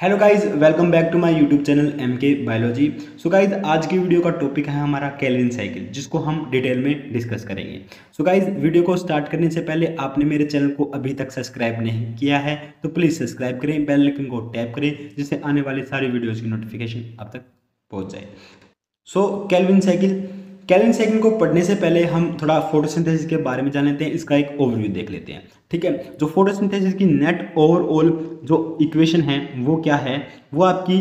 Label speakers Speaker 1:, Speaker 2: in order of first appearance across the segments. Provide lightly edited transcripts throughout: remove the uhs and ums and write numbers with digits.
Speaker 1: Hello guys, welcome back to my YouTube channel M K biology. So guys, आज की video का topic है हमारा केल्विन साइकिल, जिसको हम डिटेल में डिस्कस करेंगे। सो गाइज, वीडियो को स्टार्ट करने से पहले आपने मेरे चैनल को अभी तक सब्सक्राइब नहीं किया है तो प्लीज़ सब्सक्राइब करें, बेल आइकन को टैप करें, जिससे आने वाली सारी वीडियोज़ की नोटिफिकेशन आप तक पहुँच जाए। सो केल्विन साइकिल को पढ़ने से पहले हम थोड़ा फोटोसिंथेसिस के बारे में जान लेते हैं। इसका एक ओवरव्यू देख लेते हैं। ठीक है, जो फोटोसिंथेसिस की नेट ओवरऑल जो इक्वेशन है वो क्या है, वो आपकी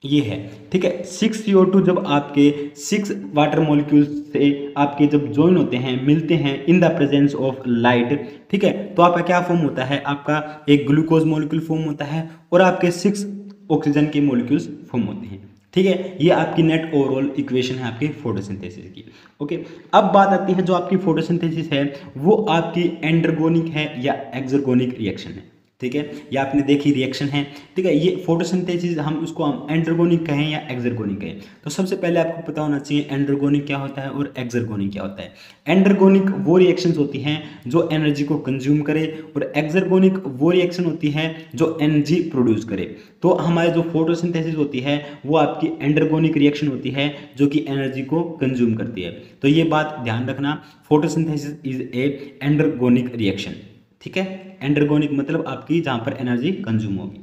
Speaker 1: ये है। ठीक है, 6CO2 जब आपके 6 वाटर मॉलिक्यूल्स से आपके जब ज्वाइन होते हैं, मिलते हैं in the presence of light, ठीक है, तो आपका क्या फॉर्म होता है, आपका एक ग्लूकोज मॉलिक्यूल फॉर्म होता है और आपके 6 ऑक्सीजन के मॉलिक्यूल्स फॉर्म होते हैं। ठीक है, ये आपकी नेट ओवरऑल इक्वेशन है आपकी फोटोसिंथेसिस की। ओके, अब बात आती है जो आपकी फोटोसिंथेसिस है वो आपकी एंडरगोनिक है या एक्सर्गोनिक रिएक्शन है। ठीक है, ये आपने देखी रिएक्शन है। ठीक है, ये फोटोसिंथेसिस हम एंडरगोनिक कहें या एक्सर्गोनिक कहें, तो सबसे पहले आपको पता होना चाहिए एंडरगोनिक क्या होता है और एक्सर्गोनिक क्या होता है। एंडरगोनिक वो रिएक्शंस होती हैं जो एनर्जी को कंज्यूम करे और एक्सर्गोनिक वो रिएक्शन होती है जो एनर्जी प्रोड्यूस करे। तो हमारे जो फोटोसिंथेसिस होती है वो आपकी एंडरगोनिक रिएक्शन होती है जो कि एनर्जी को कंज्यूम करती है। तो ये बात ध्यान रखना, photosynthesis is a endergonic reaction. ठीक है, एंडरगोनिक मतलब आपकी जहां पर एनर्जी कंज्यूम होगी।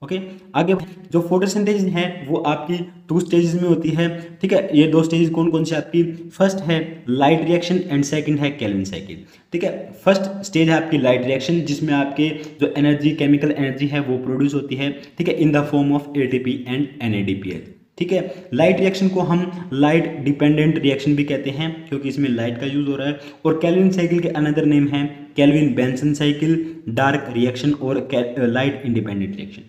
Speaker 1: ओके, आगे जो फोटोसिंथेसिस है वो आपकी 2 स्टेजेस में होती है। ठीक है, ये 2 स्टेजेस कौन कौन से आपकी, फर्स्ट है लाइट रिएक्शन एंड सेकंड है केल्विन साइकिल। ठीक है, फर्स्ट स्टेज है आपकी लाइट रिएक्शन, जिसमें आपके जो एनर्जी, केमिकल एनर्जी है वो प्रोड्यूस होती है। ठीक है, in the form of ATP and NADPH। ठीक है, लाइट रिएक्शन को हम लाइट डिपेंडेंट रिएक्शन भी कहते हैं क्योंकि इसमें लाइट का यूज हो रहा है। और केल्विन साइकिल के अनदर नेम है kelvin Benson cycle, dark reaction और लाइट इंडिपेंडेंट रिएक्शन।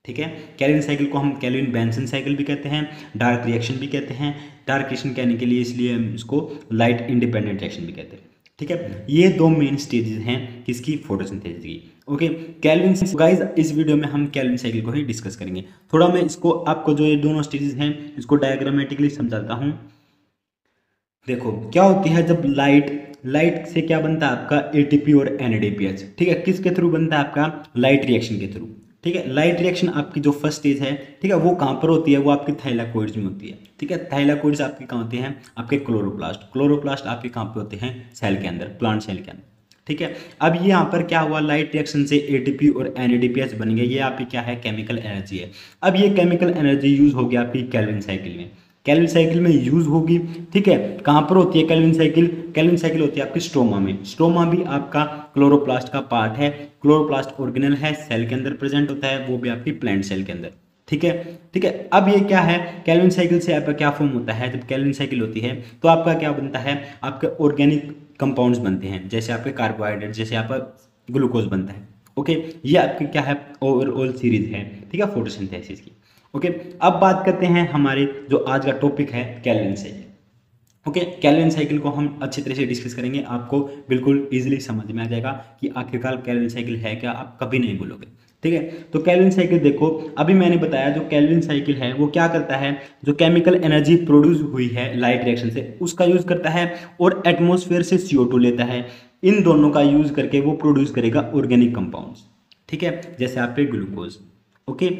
Speaker 1: ठीक है, केल्विन साइकिल को हम केल्विन बेंसन साइकिल भी कहते हैं, डार्क रिएक्शन भी कहते हैं। डार्क रिएक्शन कहने के लिए इसलिए हम इसको लाइट इंडिपेंडेंट रिएक्शन भी कहते हैं। ठीक है, ये 2 मेन स्टेजेस हैं किसकी, फोटोसिंथेसिस की। ओके, केल्विन गाइस, इस वीडियो में हम केल्विन साइकिल को ही डिस्कस करेंगे। थोड़ा मैं इसको आपको जो ये दोनों स्टेजेस हैं इसको डायग्रामेटिकली समझाता हूँ। देखो क्या होती है जब लाइट से क्या बनता है आपका ATP और NADPH। ठीक है, किसके थ्रू बनता है आपका, लाइट रिएक्शन के थ्रू। ठीक है, लाइट रिएक्शन आपकी जो फर्स्ट स्टेज है, ठीक है, वो कहाँ पर होती है, वो आपकी थाइलाकोइड्स में होती है। ठीक है, थाइलाकोइड्स आपकी कहाँ होती हैं, आपके क्लोरोप्लास्ट आपके कहाँ पे होते हैं, सेल के अंदर, प्लांट सेल के अंदर। ठीक है, अब ये यहाँ पर क्या हुआ, लाइट रिएक्शन से ATP और NADPH बन गए, ये आपकी क्या है, केमिकल एनर्जी है। अब ये केमिकल एनर्जी यूज हो गया आपकी केल्विन साइकिल में, केल्विन साइकिल में यूज होगी। ठीक है, कहाँ पर होती है केल्विन साइकिल, केल्विन साइकिल होती है आपकी स्ट्रोमा में। स्ट्रोमा भी आपका क्लोरोप्लास्ट का पार्ट है, क्लोरोप्लास्ट ऑर्गेनल है, सेल के अंदर प्रेजेंट होता है, वो भी आपकी प्लांट सेल के अंदर। ठीक है, ठीक है, अब ये क्या है, केल्विन साइकिल से आपका क्या फॉर्म होता है, जब केल्विन साइकिल होती है तो आपका क्या बनता है, आपके ऑर्गेनिक कंपाउंड्स बनते हैं, जैसे आपके कार्बोहाइड्रेट, जैसे आपका ग्लूकोज बनता है। ओके, ये आपकी क्या है, ओवरऑल सीरीज है। ठीक है, फोटोसिंथेसिस की। ओके, अब बात करते हैं हमारे जो आज का टॉपिक है Calvin cycle. Okay, Calvin cycle को हम अच्छी तरह से डिस्कस करेंगे, आपको बिल्कुल इजीली समझ में आ जाएगा कि आखिरकार केल्विन साइकिल है क्या, आप कभी नहीं भूलोगे। ठीक है, तो केल्विन साइकिल देखो, अभी मैंने बताया जो केल्विन साइकिल है वो क्या करता है, जो केमिकल एनर्जी प्रोड्यूस हुई है लाइट रिएक्शन से उसका यूज करता है और एटमॉस्फेयर से CO2 लेता है। इन दोनों का यूज करके वो प्रोड्यूस करेगा ऑर्गेनिक कंपाउंड्स। ठीक है, जैसे आप पे ग्लूकोज। ओके,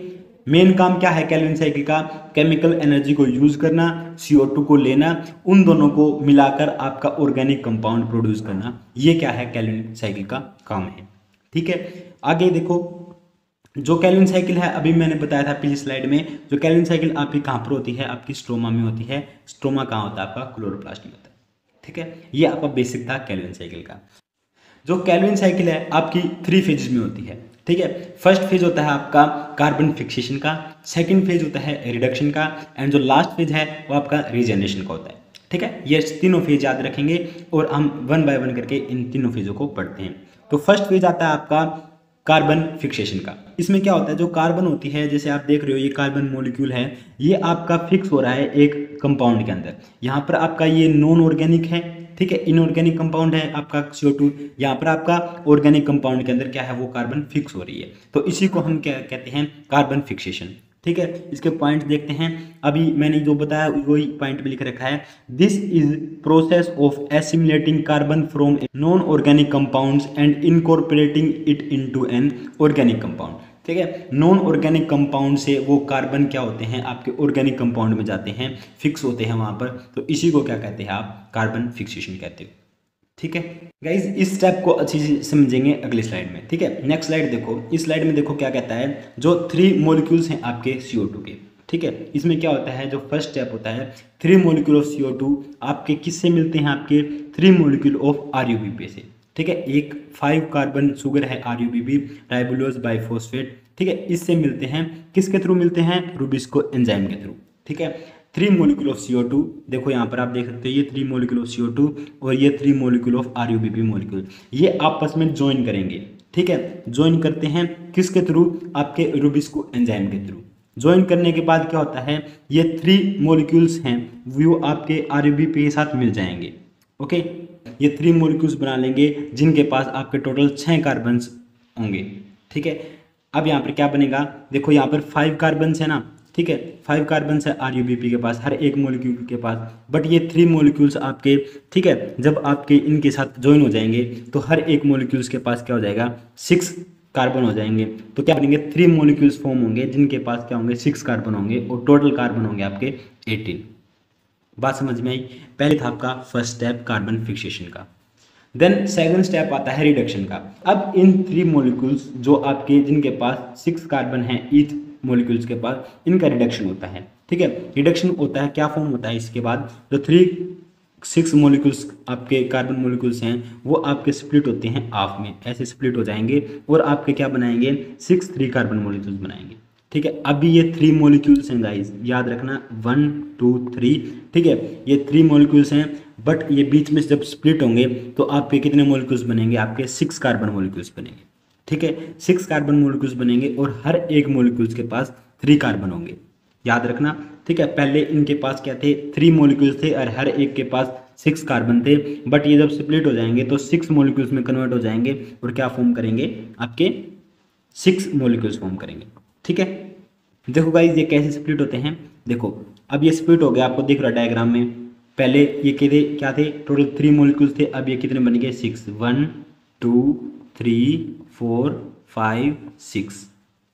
Speaker 1: मेन काम क्या है केल्विन साइकिल का, केमिकल एनर्जी को यूज करना, CO2 को लेना, उन दोनों को मिलाकर आपका ऑर्गेनिक कंपाउंड प्रोड्यूस करना, ये क्या है केल्विन साइकिल का काम है। ठीक है, आगे देखो, जो केल्विन साइकिल है अभी मैंने बताया था पिछली स्लाइड में, जो केल्विन साइकिल आपकी कहाँ पर होती है, आपकी स्ट्रोमा में होती है। स्ट्रोमा कहाँ होता है, आपका क्लोरोप्लास्ट में होता है। ठीक है, ये आपका बेसिक था केल्विन साइकिल का। जो केल्विन साइकिल है आपकी 3 फेजेस में होती है। ठीक है, फर्स्ट फेज होता है आपका कार्बन फिक्सेशन का, सेकंड फेज होता है रिडक्शन का, एंड जो लास्ट फेज है वो आपका रीजनरेशन का होता है। ठीक है, ये तीनों फेज याद रखेंगे और हम 1 बाय 1 करके इन तीनों फेजों को पढ़ते हैं। तो फर्स्ट फेज आता है आपका कार्बन फिक्सेशन का। इसमें क्या होता है, जो कार्बन होती है, जैसे आप देख रहे हो ये कार्बन मॉलिक्यूल है, ये आपका फिक्स हो रहा है एक कंपाउंड के अंदर। यहाँ पर आपका ये नॉन ऑर्गेनिक है। ठीक है, इनऑर्गेनिक कंपाउंड है आपका CO2, यहाँ पर आपका ऑर्गेनिक कंपाउंड के अंदर क्या है, वो कार्बन फिक्स हो रही है, तो इसी को हम क्या कहते हैं, कार्बन फिक्सेशन। ठीक है, इसके पॉइंट देखते हैं, अभी मैंने जो बताया वही पॉइंट में लिख रखा है। This is process of assimilating carbon from non organic compounds and incorporating it into an organic compound. ठीक है। नॉन ऑर्गेनिक कंपाउंड से वो कार्बन क्या होते हैं, आपके ऑर्गेनिक कंपाउंड में जाते हैं, फिक्स होते हैं वहाँ पर, तो इसी को क्या कहते हैं आप, कार्बन फिक्सेशन कहते हो। ठीक है गाइज, इस स्टेप को अच्छी से समझेंगे अगली स्लाइड में। ठीक है, नेक्स्ट स्लाइड देखो, इस स्लाइड में देखो क्या कहता है, जो 3 मॉलिक्यूल्स हैं आपके CO2 के। ठीक है, इसमें क्या होता है, जो फर्स्ट स्टेप होता है 3 मॉलिक्यूल ऑफ CO2 आपके किससे मिलते हैं, आपके 3 मॉलिक्यूल ऑफ RUBP से। ठीक है, एक 5 कार्बन शुगर है RUBP, राइबोलोज बाइफॉस्फेट। ठीक है, इससे मिलते हैं, किसके थ्रू मिलते हैं, रुबिस्को एंजाइम के थ्रू। ठीक है, 3 मॉलिक्यूल ऑफ CO2, देखो यहाँ पर आप देख सकते हो ये 3 मॉलिक्यूल ऑफ CO2 और ये 3 मॉलिक्यूल ऑफ RUBP मॉलिक्यूल, ये आपस में ज्वाइन करेंगे। ठीक है, ज्वाइन करते हैं किसके थ्रू, आपके रुबिस्को एंजाइम के थ्रू। ज्वाइन करने के बाद क्या होता है, ये 3 मॉलिक्यूल्स हैं वो आपके RUBP के साथ मिल जाएंगे। ओके, ये 3 मॉलिक्यूल्स बना लेंगे जिनके पास आपके टोटल 6 कार्बन्स होंगे। ठीक है, अब यहाँ पर क्या बनेगा, देखो यहाँ पर 5 कार्बन्स है ना। ठीक है, 5 कार्बन्स है RUBP के पास, हर एक मॉलिक्यूल के पास, बट ये 3 मॉलिक्यूल्स आपके, ठीक है, जब आपके इनके साथ ज्वाइन हो जाएंगे तो हर एक मॉलिक्यूल्स के पास क्या हो जाएगा, 6 कार्बन हो जाएंगे। तो क्या बनेंगे, 3 मॉलिक्यूल्स फॉर्म होंगे जिनके पास क्या होंगे, 6 कार्बन होंगे और टोटल कार्बन होंगे आपके 18। बात समझ में आई। पहले था आपका फर्स्ट स्टेप कार्बन फिक्सेशन का। देन सेकंड स्टेप आता है रिडक्शन का। अब इन 3 मॉलिक्यूल्स जो आपके जिनके पास 6 कार्बन है ईच मॉलिक्यूल्स के पास, इनका रिडक्शन होता है। ठीक है, रिडक्शन होता है, क्या फॉर्म होता है, इसके बाद जो 6 मॉलिक्यूल्स आपके कार्बन मॉलिक्यूल्स हैं वो आपके स्प्लिट होते हैं हाफ में, ऐसे स्प्लिट हो जाएंगे और आपके क्या बनाएंगे, 6 3 कार्बन मॉलिक्यूल्स बनाएंगे। ठीक है, अभी ये 3 मॉलिक्यूल्स हैं गाइस, याद रखना 1 2 3। ठीक है, ये 3 मॉलिक्यूल्स हैं, बट ये बीच में जब स्प्लिट होंगे तो आपके कितने मॉलिक्यूल्स बनेंगे, आपके 6 कार्बन मॉलिक्यूल्स बनेंगे। ठीक है, 6 कार्बन मॉलिक्यूल्स बनेंगे और हर एक मॉलिक्यूल्स के पास 3 कार्बन होंगे, याद रखना। ठीक है, पहले इनके पास क्या थे, 3 मॉलिक्यूल्स थे और हर एक के पास 6 कार्बन थे, बट ये जब स्प्लिट हो जाएंगे तो 6 मॉलिक्यूल्स में कन्वर्ट हो जाएंगे और क्या फॉर्म करेंगे, आपके 6 मॉलिक्यूल्स फॉर्म करेंगे। ठीक है, देखो गाइस ये कैसे स्प्लिट होते हैं, देखो अब ये स्प्लिट हो गया, आपको दिख रहा डायग्राम में। पहले ये क्या थे, टोटल 3 मॉलिक्यूल्स थे, अब ये कितने बन गए, 6, 1 2 3 4 5 6।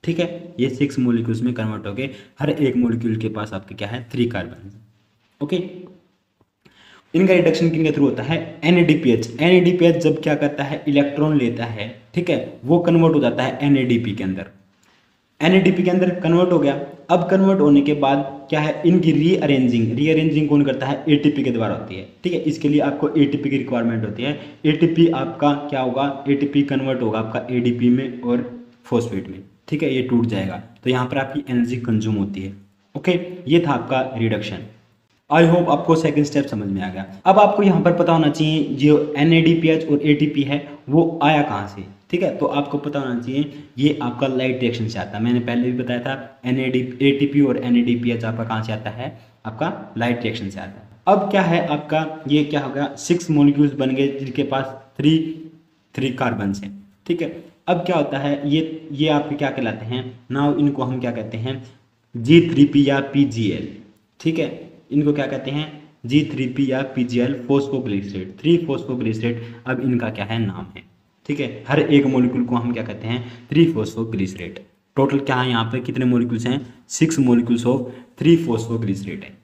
Speaker 1: ठीक है, ये 6 मॉलिक्यूल्स में कन्वर्ट हो गए, हर एक मॉलिक्यूल के पास आपके क्या है, 3 कार्बन। ओके, इनका रिडक्शन किनके थ्रू होता है, NADPH। NADPH जब क्या करता है, इलेक्ट्रॉन लेता है, ठीक है, वो कन्वर्ट हो जाता है NADP के अंदर। NADP के अंदर कन्वर्ट हो गया। अब कन्वर्ट होने के बाद क्या है, इनकी रीअरेंजिंग कौन करता है, ATP के द्वारा होती है। ठीक है, इसके लिए आपको ATP की रिक्वायरमेंट होती है। ATP आपका क्या होगा, ATP कन्वर्ट होगा आपका ADP में और फॉस्फेट में। ठीक है, ये टूट जाएगा, तो यहाँ पर आपकी एनर्जी कंज्यूम होती है। ओके, ये था आपका रिडक्शन। आई होप आपको सेकंड स्टेप समझ में आ गया। अब आपको यहाँ पर पता होना चाहिए जो NADPH और ATP है वो आया कहाँ से। ठीक है, तो आपको पता होना चाहिए ये आपका लाइट रिएक्शन से आता है। मैंने पहले भी बताया था ATP और NADPH आपका कहाँ से आता है, आपका लाइट रिएक्शन से आता है। अब क्या है आपका, ये क्या होगा, 6 मॉलिक्यूल्स बन गए जिनके पास 3 कार्बन हैं। ठीक है, अब क्या होता है, ये आपके क्या कहलाते हैं, नाउ इनको हम क्या कहते हैं, G3P या PGL। ठीक है, इनको क्या कहते हैं, G3P या PGL, फॉस्फोग्लिसरेट, 3 फॉस्फोग्लिसरेट। अब इनका क्या है, नाम है। ठीक है, हर एक मॉलिक्यूल को हम क्या कहते हैं, 3 फॉस्फोग्लिसरेट। टोटल क्या है यहाँ पे, कितने मॉलिक्यूल्स हैं, 6 मॉलिक्यूल्स ऑफ 3 फॉस्फोग्लिसरेट है।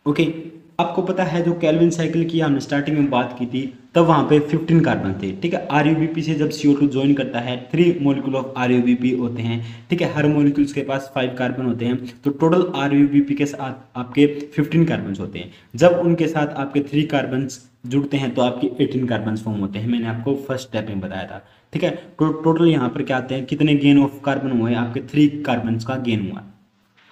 Speaker 1: ओके, आपको पता है जो केल्विन साइकिल की हमने स्टार्टिंग में बात की थी, तब वहाँ पे 15 कार्बन थे। ठीक है, RUBP से जब CO2 ज्वाइन करता है, 3 मॉलिक्यूल ऑफ RUBP होते हैं। ठीक है, हर मॉलिक्यूल्स के पास 5 कार्बन होते हैं, तो टोटल RUBP के साथ आपके 15 कार्बन होते हैं। जब उनके साथ आपके 3 कार्बन जुड़ते हैं तो आपकी 18 कार्बन फॉर्म होते हैं। मैंने आपको फर्स्ट स्टेप में बताया था। ठीक है, तो टोटल यहाँ पर क्या आते हैं, कितने गेन ऑफ कार्बन हुए, आपके 3 कार्बन का गेन हुआ।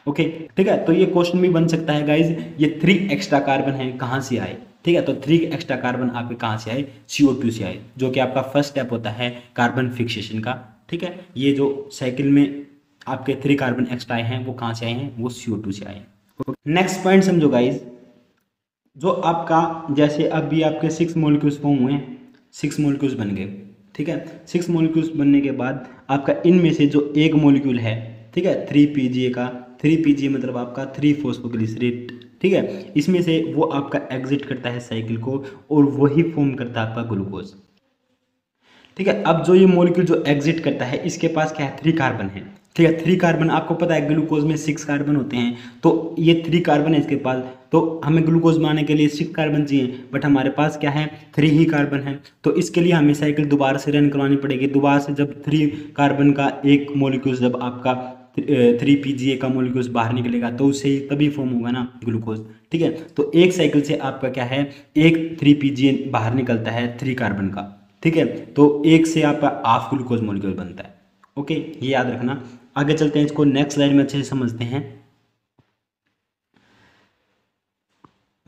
Speaker 1: ओके, ठीक है, तो ये क्वेश्चन भी बन सकता है गाइज, ये 3 एक्स्ट्रा कार्बन है कहाँ से आए। ठीक है, तो 3 एक्स्ट्रा कार्बन आपके कहाँ से आए, CO2 से आए, जो कि आपका फर्स्ट स्टेप होता है कार्बन फिक्सेशन का। ठीक है, ये जो साइकिल में आपके 3 कार्बन एक्स्ट्रा आए हैं वो कहाँ से आए हैं, वो CO2 से आए हैं। नेक्स्ट पॉइंट समझो गाइज, जो आपका जैसे अभी आपके 6 मॉलिक्यूल्स फॉर्म हुए, 6 मॉलिक्यूल्स बन गए। ठीक है, 6 मॉलिक्यूल्स बनने के बाद आपका इनमें से जो एक मॉलिक्यूल है, ठीक है, 3PGA का, 3PGA मतलब आपका 3 फॉस्फोग्लिसरेट। ठीक है, इसमें से वो आपका एग्जिट करता है साइकिल को और वही फॉर्म करता है आपका ग्लूकोज। ठीक है, अब जो ये मॉलिक्यूल जो एग्जिट करता है इसके पास क्या है, 3 कार्बन है। ठीक है। 3 कार्बन, आपको पता है ग्लूकोज में 6 कार्बन होते हैं, तो ये 3 कार्बन है इसके पास, तो हमें ग्लूकोज बनाने के लिए 6 कार्बन चाहिए, बट हमारे पास क्या है 3 ही कार्बन है। तो इसके लिए हमें साइकिल दोबारा से रन करवानी पड़ेगी। दोबारा से जब 3 कार्बन का एक मोलिक्यूल, जब आपका 3 PGA का मोलिक्यूल्स बाहर निकलेगा तो उससे तभी फॉर्म होगा ना ग्लूकोज। ठीक है, तो एक साइकिल से आपका क्या है, एक 3 PGA बाहर निकलता है 3 कार्बन का। ठीक है, तो एक से आपका हाफ ग्लूकोज मोलिक्यूल बनता है। ओके, ये याद रखना। आगे चलते हैं, इसको नेक्स्ट स्लाइड में अच्छे से समझते हैं।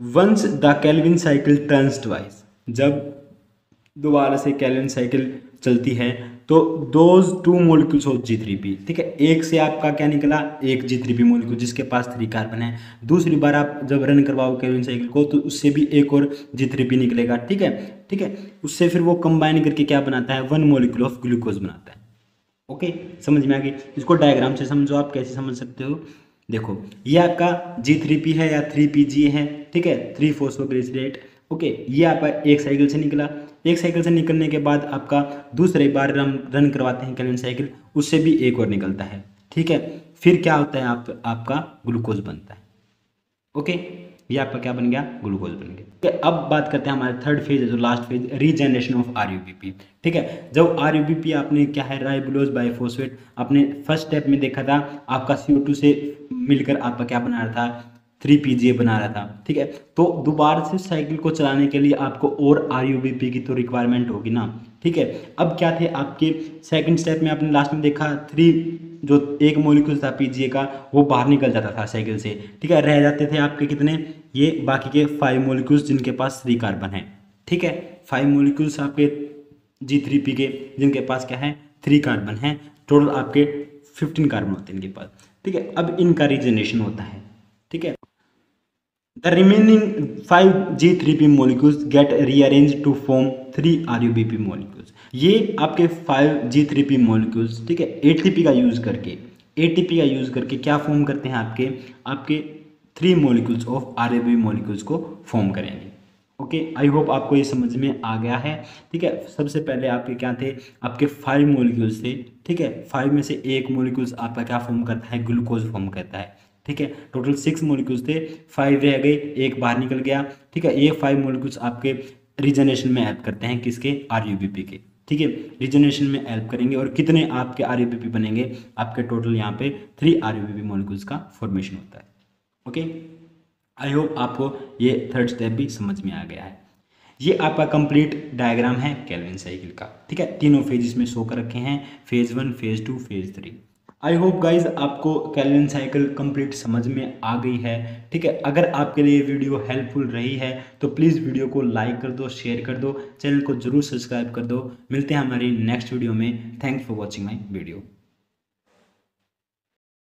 Speaker 1: Once the Calvin cycle turns twice, जब दोबारा से केल्विन साइकिल चलती है तो दोज 2 मोलिक्यूल्स ऑफ G3P, ठीक है, एक से आपका क्या निकला, एक G3P मोलिक्यूल जिसके पास 3 कार्बन है। दूसरी बार आप जब रन करवाओ केल्विन साइकिल को तो उससे भी एक और G3P निकलेगा। ठीक है, ठीक है, उससे फिर वो कंबाइन करके क्या बनाता है, 1 मोलिक्यूल ऑफ ग्लूकोज बनाता है। ओके, समझ में आ गई। इसको डायग्राम से समझो, आप कैसे समझ सकते हो। देखो, ये आपका G3P है या 3 PGA है, ठीक है, 3 फॉस्फोग्लिसरेट। ओके, ये आपका एक साइकिल से निकला। एक साइकिल से निकलने के बाद आपका दूसरे बार रन करवाते हैं केल्विन साइकिल, उससे भी एक और निकलता है। ठीक है, फिर क्या होता है, आपका ग्लूकोज बनता है। ओके, ये आपका क्या बन गया, ग्लूकोज बन गया। ठीक है, अब बात करते हैं हमारे थर्ड फेज है, जो last phase, regeneration of RUBP। ठीक है, जब RUBP आपने क्या है, राइबोलोज बाइफॉस्फेट, आपने फर्स्ट स्टेप में देखा था, आपका CO2 से मिलकर आपका क्या बना रहा था, 3 PGA बना रहा था। ठीक है, तो दोबारा से साइकिल को चलाने के लिए आपको और RUBP की तो रिक्वायरमेंट होगी ना। ठीक है, अब क्या थे आपके सेकंड स्टेप में, आपने लास्ट में देखा 3 जो एक मोलिक्यूल था PGA का, वो बाहर निकल जाता था साइकिल से। ठीक है, रह जाते थे आपके कितने, ये बाकी के 5 मोलिक्यूल्स जिनके पास 3 कार्बन है। ठीक है, 5 मोलिक्यूल्स आपके G3P के जिनके पास क्या है, 3 कार्बन है। टोटल आपके 15 कार्बन होते हैं इनके पास। ठीक है, अब इनका रीजनरेशन होता है। ठीक है, the remaining 5 G3P molecules get rearranged to form 3 RUBP molecules। ये आपके 5 G3P molecules, ठीक है, ATP का यूज करके क्या फॉर्म करते हैं, आपके 3 molecules ऑफ RUBP molecules को फॉर्म करेंगे। ओके, आई होप आपको ये समझ में आ गया है। ठीक है, सबसे पहले आपके क्या थे, आपके 5 मोलिक्यूल्स थे। ठीक है, 5 में से एक मोलिक्यूल्स आपका क्या फॉर्म करता है, ग्लूकोज फॉर्म करता है। ठीक है, टोटल 6 मोलिक्यूल्स थे, 5 रह गए, एक बाहर निकल गया। ठीक है, ये 5 मोलिक्यूल्स आपके रीजनरेशन में हेल्प करते हैं, किसके, RUBP के। ठीक है, रीजनरेशन में हेल्प करेंगे, और कितने आपके RUBP बनेंगे, आपके टोटल यहाँ पे 3 RUBP मोलिक्यूल्स का फॉर्मेशन होता है। ओके, आई होप आपको ये थर्ड स्टेप भी समझ में आ गया है। ये आपका कंप्लीट डायग्राम है केल्विन साइकिल का। ठीक है, तीनों फेज इसमें शो कर रखे हैं, phase 1, phase 2, phase 3। I hope guys आपको केल्विन साइकिल कंप्लीट समझ में आ गई है। ठीक है, अगर आपके लिए वीडियो हेल्पफुल रही है तो प्लीज़ वीडियो को लाइक कर दो, शेयर कर दो, चैनल को जरूर सब्सक्राइब कर दो। मिलते हैं हमारी नेक्स्ट वीडियो में। Thanks for watching my video.